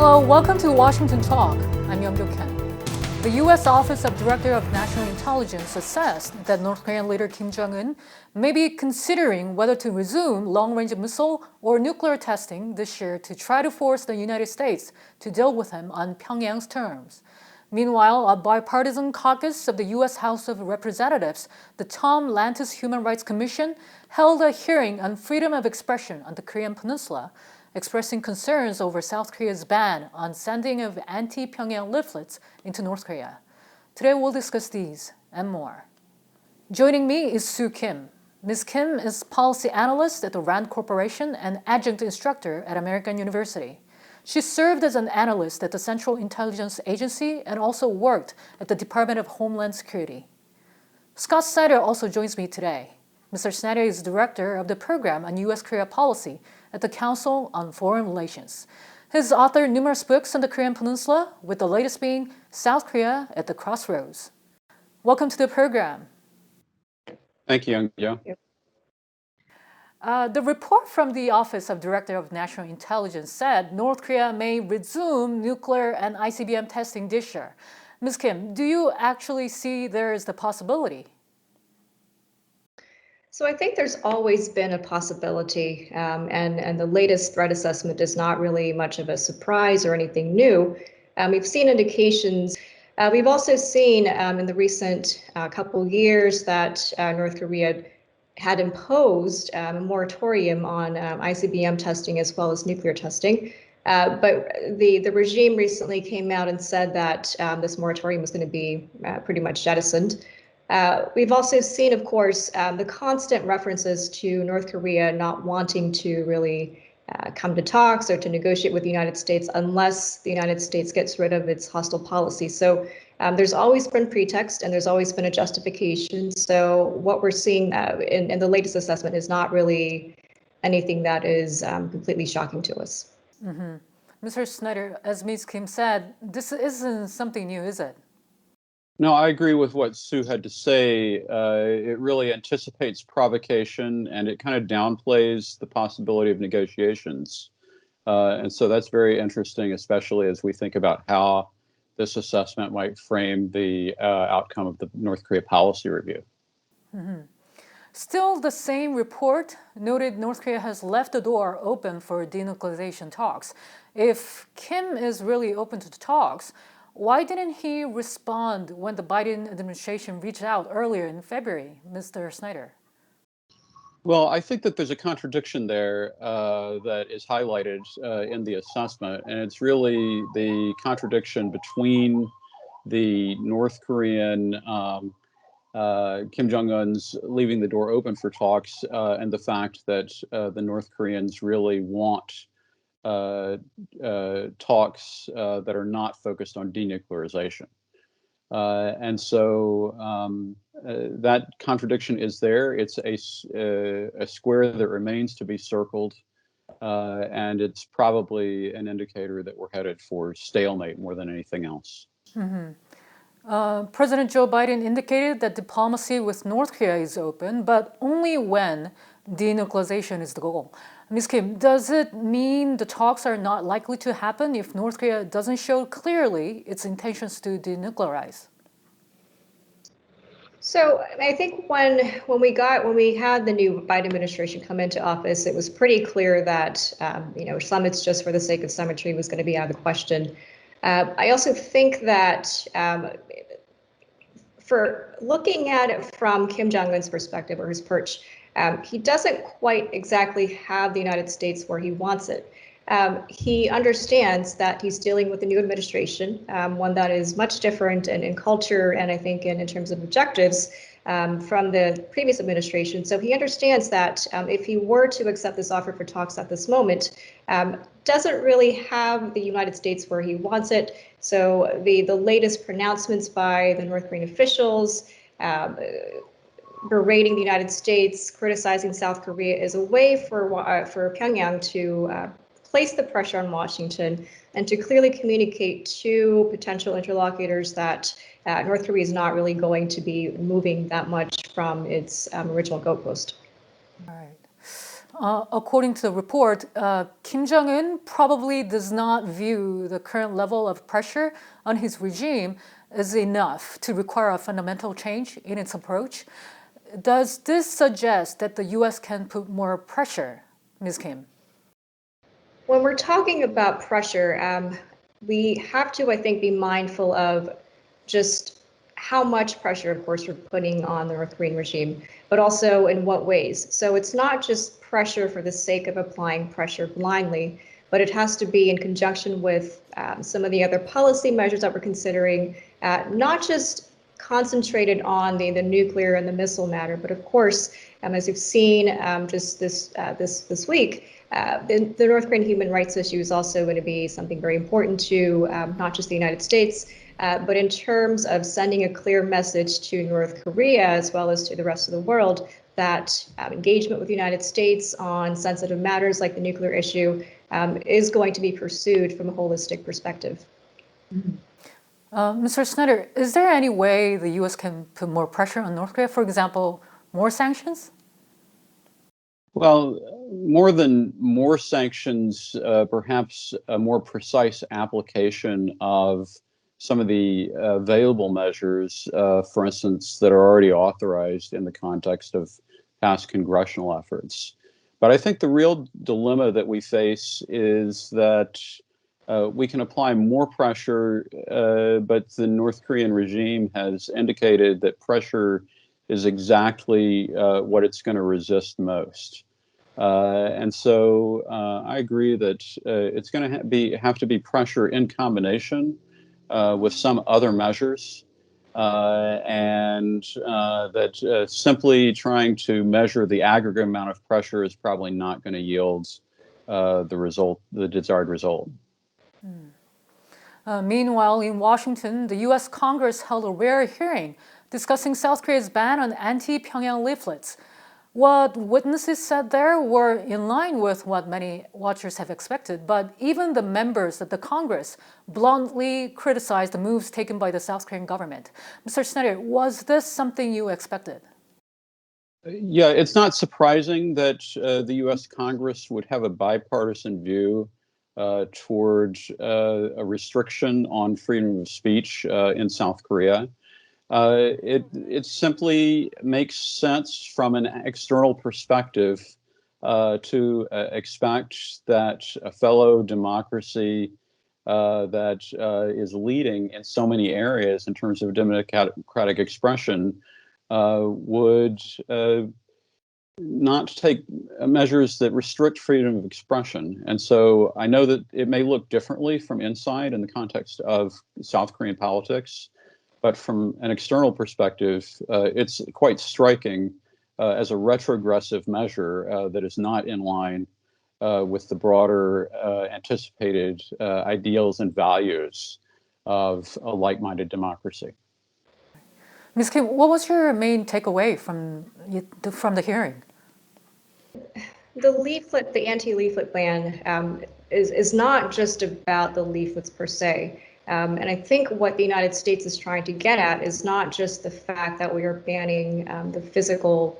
Hello, welcome to Washington Talk. I'm Soo Kim. The U.S. Office of Director of National Intelligence assessed that North Korean leader Kim Jong-un may be considering whether to resume long-range missile or nuclear testing this year to try to force the United States to deal with him on Pyongyang's terms. Meanwhile, a bipartisan caucus of the U.S. House of Representatives, the Tom Lantos Human Rights Commission, held a hearing on freedom of expression on the Korean Peninsula, expressing concerns over South Korea's ban on sending of anti-Pyongyang leaflets into North Korea. Today we'll discuss these and more. Joining me is Soo Kim. Ms. Kim is policy analyst at the RAND Corporation and adjunct instructor at American University. She served as an analyst at the Central Intelligence Agency and also worked at the Department of Homeland Security. Scott Snyder also joins me today. Mr. Snyder is director of the program on U.S.-Korea policy at the Council on Foreign Relations. He's authored numerous books on the Korean Peninsula, with the latest being South Korea at the Crossroads. Welcome to the program. Thank you, Young. The report from the Office of Director of National Intelligence said North Korea may resume nuclear and Icbm testing this year. Ms. Kim, do you actually see there is the possibility? So I think there's always been a possibility, and the latest threat assessment is not really much of a surprise or anything new. We've seen indications. We've also seen in the recent couple years that North Korea had imposed a moratorium on Icbm testing as well as nuclear testing. But the regime recently came out and said that this moratorium was going to be pretty much jettisoned. We've also seen, of course, the constant references to North Korea not wanting to really come to talks or to negotiate with the United States unless the United States gets rid of its hostile policy. So there's always been pretext and there's always been a justification. So what we're seeing in the latest assessment is not really anything that is completely shocking to us. Mm-hmm. Mr. Snyder, as Ms. Kim said, this isn't something new, is it? No, I agree with what Sue had to say. It really anticipates provocation and it kind of downplays the possibility of negotiations. And so that's very interesting, especially as we think about how this assessment might frame the outcome of the North Korea policy review. Mm-hmm. Still, the same report noted North Korea has left the door open for denuclearization talks. If Kim is really open to the talks, why didn't he respond when the Biden administration reached out earlier in February, Mr. Snyder? Well, I think that there's a contradiction there that is highlighted in the assessment, and it's really the contradiction between the North Korean Kim Jong-un's leaving the door open for talks and the fact that the North Koreans really want talks that are not focused on denuclearization. And so that contradiction is there. It's a square that remains to be circled, and it's probably an indicator that we're headed for stalemate more than anything else. Mm-hmm. President Joe Biden indicated that diplomacy with North Korea is open, but only when denuclearization is the goal. Ms. Kim, does it mean the talks are not likely to happen if North Korea doesn't show clearly its intentions to denuclearize? So I think when we had the new Biden administration come into office, it was pretty clear that summits just for the sake of summitry was going to be out of the question. I also think that for looking at it from Kim Jong-un's perspective or his perch, he doesn't quite exactly have the United States where he wants it. He understands that he's dealing with a new administration, one that is much different in culture and I think in terms of objectives from the previous administration. So he understands that if he were to accept this offer for talks at this moment, doesn't really have the United States where he wants it. So the latest pronouncements by the North Korean officials, berating the United States, criticizing South Korea is a way for Pyongyang to place the pressure on Washington and to clearly communicate to potential interlocutors that North Korea is not really going to be moving that much from its original goalpost. All right. According to the report, Kim Jong-un probably does not view the current level of pressure on his regime as enough to require a fundamental change in its approach. Does this suggest that the U.S. can put more pressure, Ms. Kim? When we're talking about pressure, we have to, I think, be mindful of just how much pressure, of course, we're putting on the North Korean regime, but also in what ways. So it's not just pressure for the sake of applying pressure blindly, but it has to be in conjunction with some of the other policy measures that we're considering, not just concentrated on the nuclear and the missile matter, but of course, as you've seen just this week, the North Korean human rights issue is also going to be something very important to not just the United States, but in terms of sending a clear message to North Korea as well as to the rest of the world that engagement with the United States on sensitive matters like the nuclear issue is going to be pursued from a holistic perspective. Mr. Snyder, is there any way the U.S. can put more pressure on North Korea? For example, more sanctions? Well, more than more sanctions, perhaps a more precise application of some of the available measures, for instance, that are already authorized in the context of past congressional efforts. But I think the real dilemma that we face is that we can apply more pressure, but the North Korean regime has indicated that pressure is exactly what it's going to resist most. And so I agree that it's going to have to be pressure in combination with some other measures, and that simply trying to measure the aggregate amount of pressure is probably not going to yield the desired result. Meanwhile, in Washington, the U.S. Congress held a rare hearing discussing South Korea's ban on anti-Pyongyang leaflets. What witnesses said there were in line with what many watchers have expected, but even the members of the Congress bluntly criticized the moves taken by the South Korean government. Mr. Snyder, was this something you expected? Yeah, it's not surprising that the U.S. Congress would have a bipartisan view towards a restriction on freedom of speech in South Korea. It simply makes sense from an external perspective to expect that a fellow democracy that is leading in so many areas in terms of democratic expression would not take measures that restrict freedom of expression. And so I know that it may look differently from inside in the context of South Korean politics, but from an external perspective, it's quite striking as a retrogressive measure that is not in line with the broader anticipated ideals and values of a like-minded democracy. Ms. Kim, what was your main takeaway from the hearing? The anti-leaflet ban is not just about the leaflets per se. And I think what the United States is trying to get at is not just the fact that we are banning the physical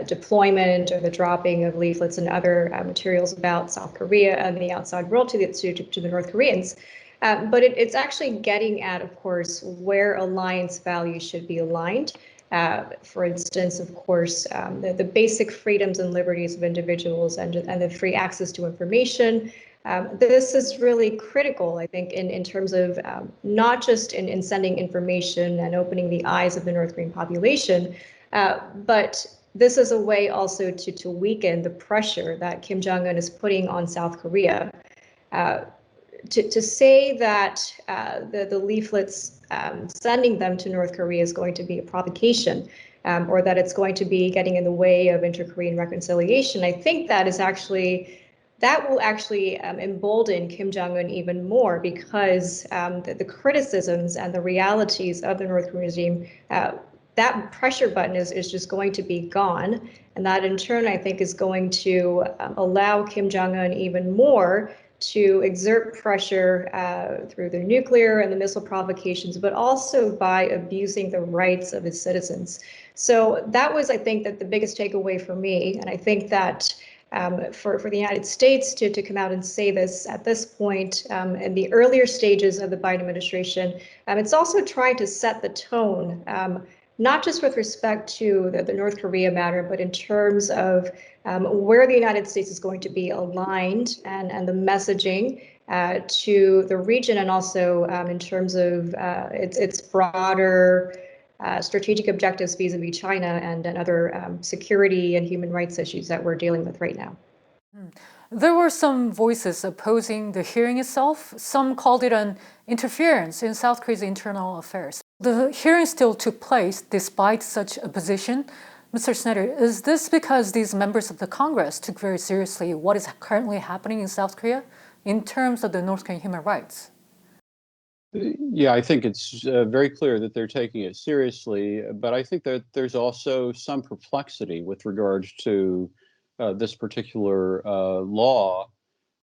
deployment or the dropping of leaflets and other materials about South Korea and the outside world to the North Koreans, but it's actually getting at, of course, where alliance values should be aligned. For instance, of course, the basic freedoms and liberties of individuals and the free access to information. This is really critical, I think, in terms of not just in sending information and opening the eyes of the North Korean population, but this is a way also to weaken the pressure that Kim Jong-un is putting on South Korea. To say that the leaflets, sending them to North Korea is going to be a provocation, or that it's going to be getting in the way of inter-Korean reconciliation, I think that will actually embolden Kim Jong-un even more, because the criticisms and the realities of the North Korean regime, that pressure button is just going to be gone. And that in turn, I think, is going to allow Kim Jong-un even more to exert pressure through the nuclear and the missile provocations, but also by abusing the rights of his citizens. So that was, I think, that the biggest takeaway for me. And I think that for the United States to come out and say this at this point in the earlier stages of the Biden administration. It's also trying to set the tone, not just with respect to the North Korea matter, but in terms of where the United States is going to be aligned and the messaging to the region, and also in terms of its broader strategic objectives vis-a-vis China and other security and human rights issues that we're dealing with right now. There were some voices opposing the hearing itself. Some called it an interference in South Korea's internal affairs. The hearing still took place despite such opposition. Mr. Snyder, is this because these members of the Congress took very seriously what is currently happening in South Korea in terms of the North Korean human rights? Yeah, I think it's very clear that they're taking it seriously, but I think that there's also some perplexity with regards to this particular law,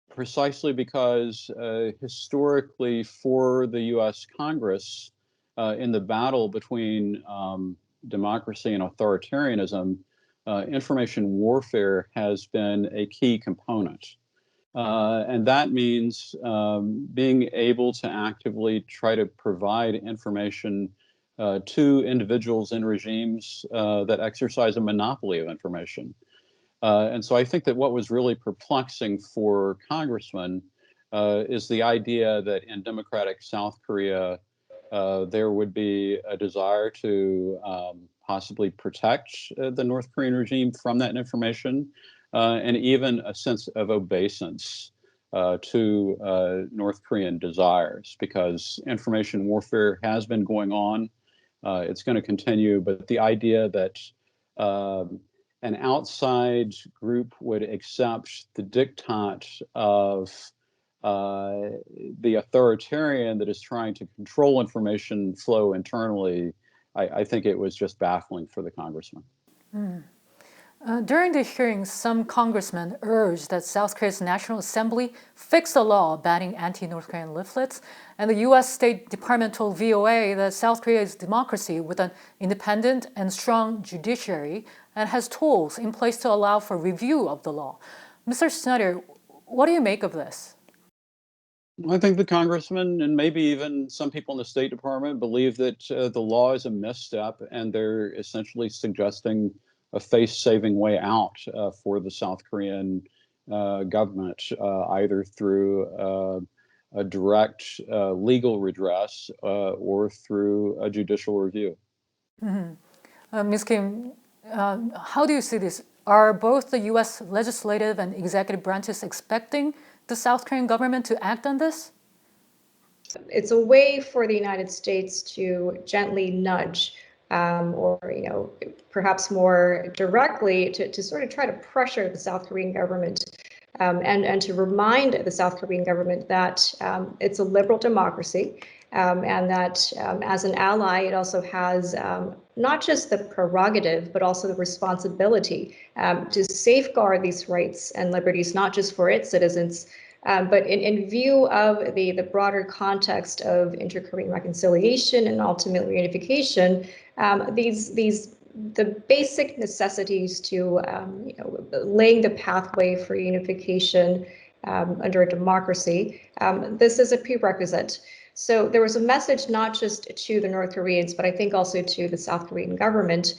precisely because historically for the U.S. Congress, in the battle between democracy and authoritarianism, information warfare has been a key component. And that means being able to actively try to provide information to individuals in regimes that exercise a monopoly of information. And so I think that what was really perplexing for congressmen is the idea that in democratic South Korea, there would be a desire to possibly protect the North Korean regime from that information, and even a sense of obeisance to North Korean desires, because information warfare has been going on. It's going to continue, but the idea that an outside group would accept the diktat of the authoritarian that is trying to control information flow internally, I think it was just baffling for the congressman. During the hearings, some congressmen urged that South Korea's National Assembly fix a law banning anti-North Korean leaflets, and the U.S. State Department told VOA that South Korea is a democracy with an independent and strong judiciary and has tools in place to allow for review of the law. Mr. Snyder, what do you make of this? I think the congressman and maybe even some people in the State Department believe that the law is a misstep, and they're essentially suggesting a face-saving way out for the South Korean government, either through a direct legal redress or through a judicial review. Ms. Kim, how do you see this? Are both the U.S. legislative and executive branches expecting the South Korean government to act on this? It's a way for the United States to gently nudge or perhaps more directly to sort of try to pressure the South Korean government and to remind the South Korean government that it's a liberal democracy and that as an ally, it also has not just the prerogative, but also the responsibility to safeguard these rights and liberties, not just for its citizens, but in view of the broader context of inter-Korean reconciliation and ultimately reunification, the basic necessities to laying the pathway for unification under a democracy, this is a prerequisite. So there was a message not just to the North Koreans, but I think also to the South Korean government.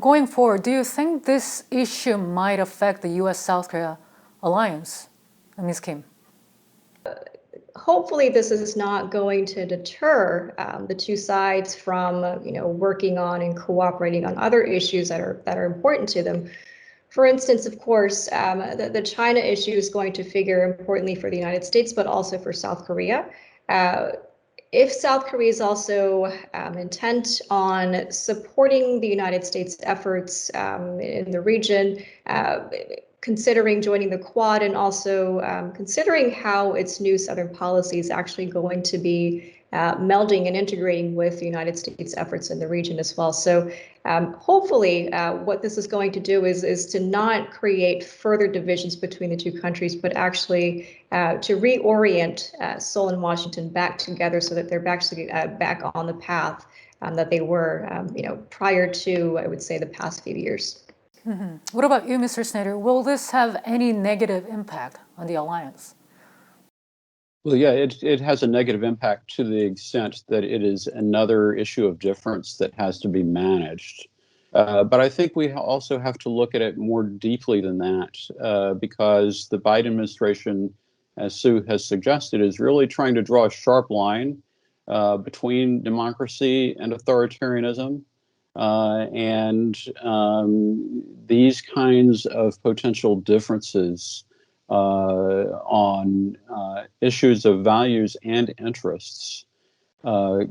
Going forward, do you think this issue might affect the U.S.-South Korea alliance, Ms. Kim? Hopefully, this is not going to deter the two sides from, working on and cooperating on other issues that are important to them. For instance, of course, the China issue is going to figure importantly for the United States, but also for South Korea. If South Korea is also intent on supporting the United States' efforts in the region, considering joining the Quad, and also considering how its new Southern policy is actually going to be melding and integrating with the United States' efforts in the region as well. So hopefully what this is going to do is to not create further divisions between the two countries, but actually to reorient Seoul and Washington back together so that they're actually back on the path that they were prior to, I would say, the past few years. What about you, Mr. Snyder? Will this have any negative impact on the alliance? Well, yeah, it has a negative impact to the extent that it is another issue of difference that has to be managed. But I think we also have to look at it more deeply than that, because the Biden administration, as Sue has suggested, is really trying to draw a sharp line between democracy and authoritarianism. And these kinds of potential differences on issues of values and interests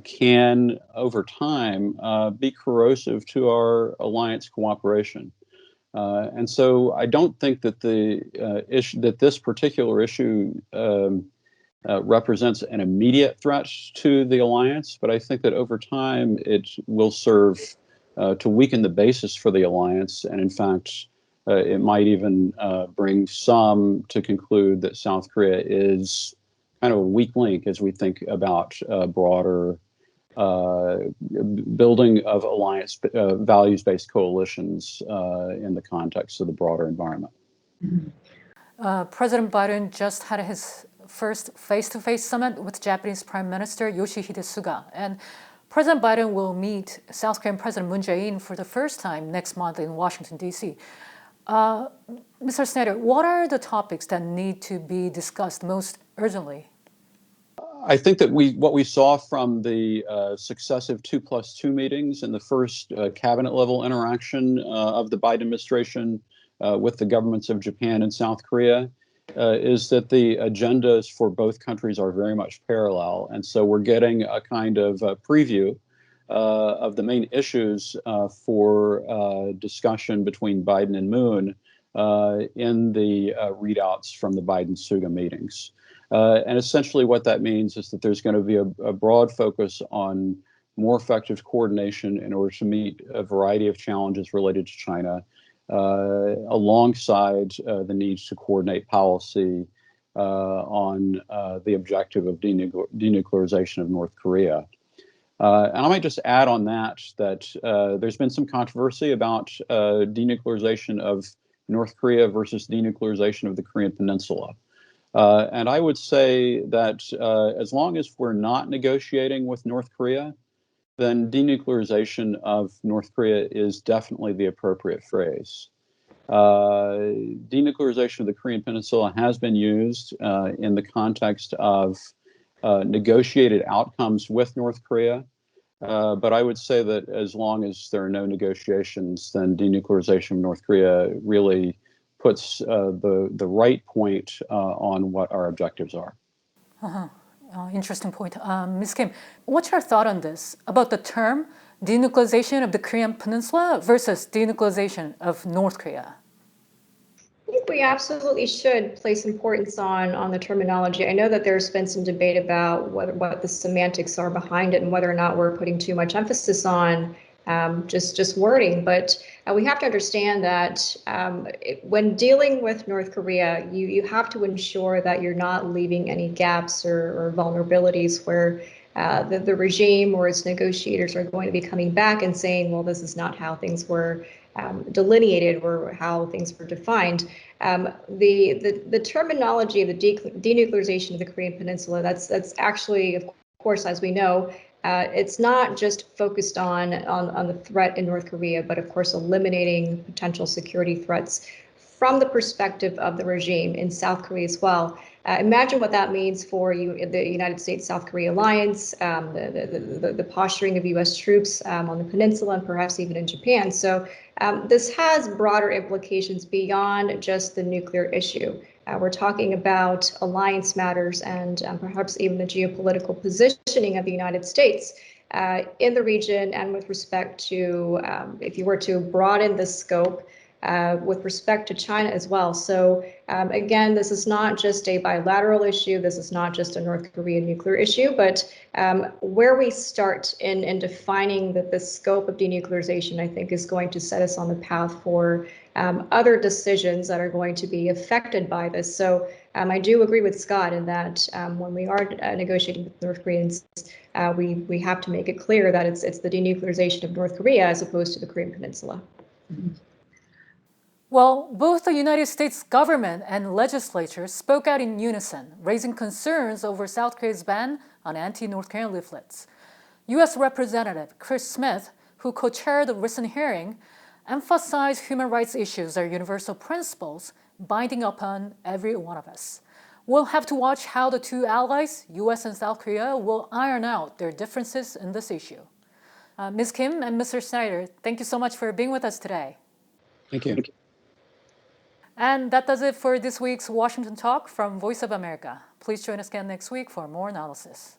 can, over time, be corrosive to our alliance cooperation. And so I don't think that this particular issue represents an immediate threat to the alliance, but I think that over time it will serve to weaken the basis for the alliance, and in fact, it might even bring some to conclude that South Korea is kind of a weak link as we think about broader building of alliance values-based coalitions in the context of the broader environment. President Biden just had his first face-to-face summit with Japanese Prime Minister Yoshihide Suga, and President Biden will meet South Korean President Moon Jae-in for the first time next month in Washington, D.C. Mr. Snyder, what are the topics that need to be discussed most urgently? I think that what we saw from the successive 2+2 meetings and the first cabinet level interaction of the Biden administration with the governments of Japan and South Korea is that the agendas for both countries are very much parallel. And so we're getting a kind of preview of the main issues for discussion between Biden and Moon in the readouts from the Biden-Suga meetings. And essentially what that means is that there's going to be a broad focus on more effective coordination in order to meet a variety of challenges related to China, alongside the need to coordinate policy on the objective of denuclearization of North Korea. And I might just add on that there's been some controversy about denuclearization of North Korea versus denuclearization of the Korean Peninsula. And I would say that as long as we're not negotiating with North Korea, then denuclearization of North Korea is definitely the appropriate phrase. Denuclearization of the Korean Peninsula has been used in the context of negotiated outcomes with North Korea. But I would say that as long as there are no negotiations, then denuclearization of North Korea really puts the right point on what our objectives are. Interesting point. Ms. Kim, what's your thought on this, about the term denuclearization of the Korean Peninsula versus denuclearization of North Korea? I think we absolutely should place importance on the terminology. I know that there's been some debate about what the semantics are behind it and whether or not we're putting too much emphasis on just wording, but we have to understand that when dealing with North Korea, you have to ensure that you're not leaving any gaps or vulnerabilities where the regime or its negotiators are going to be coming back and saying, well, this is not how things were delineated or how things were defined. The terminology of the denuclearization of the Korean Peninsula, that's actually, of course, as we know, it's not just focused on the threat in North Korea, but of course eliminating potential security threats from the perspective of the regime in South Korea as well. Imagine what that means for the United States-South Korea alliance, the posturing of U.S. troops on the peninsula and perhaps even in Japan. So this has broader implications beyond just the nuclear issue. We're talking about alliance matters and perhaps even the geopolitical positioning of the United States in the region, and with respect to, if you were to broaden the scope, with respect to China as well. So again, this is not just a bilateral issue. This is not just a North Korean nuclear issue, but where we start in defining the scope of denuclearization, I think, is going to set us on the path for other decisions that are going to be affected by this. So I do agree with Scott in that when we are negotiating with North Koreans, we have to make it clear that it's the denuclearization of North Korea as opposed to the Korean Peninsula. Well, both the United States government and legislature spoke out in unison, raising concerns over South Korea's ban on anti-North Korean leaflets. U.S. Representative Chris Smith, who co-chaired the recent hearing, emphasized human rights issues are universal principles binding upon every one of us. We'll have to watch how the two allies, U.S. and South Korea, will iron out their differences in this issue. Ms. Kim and Mr. Snyder, thank you so much for being with us today. Thank you. And that does it for this week's Washington Talk from Voice of America. Please join us again next week for more analysis.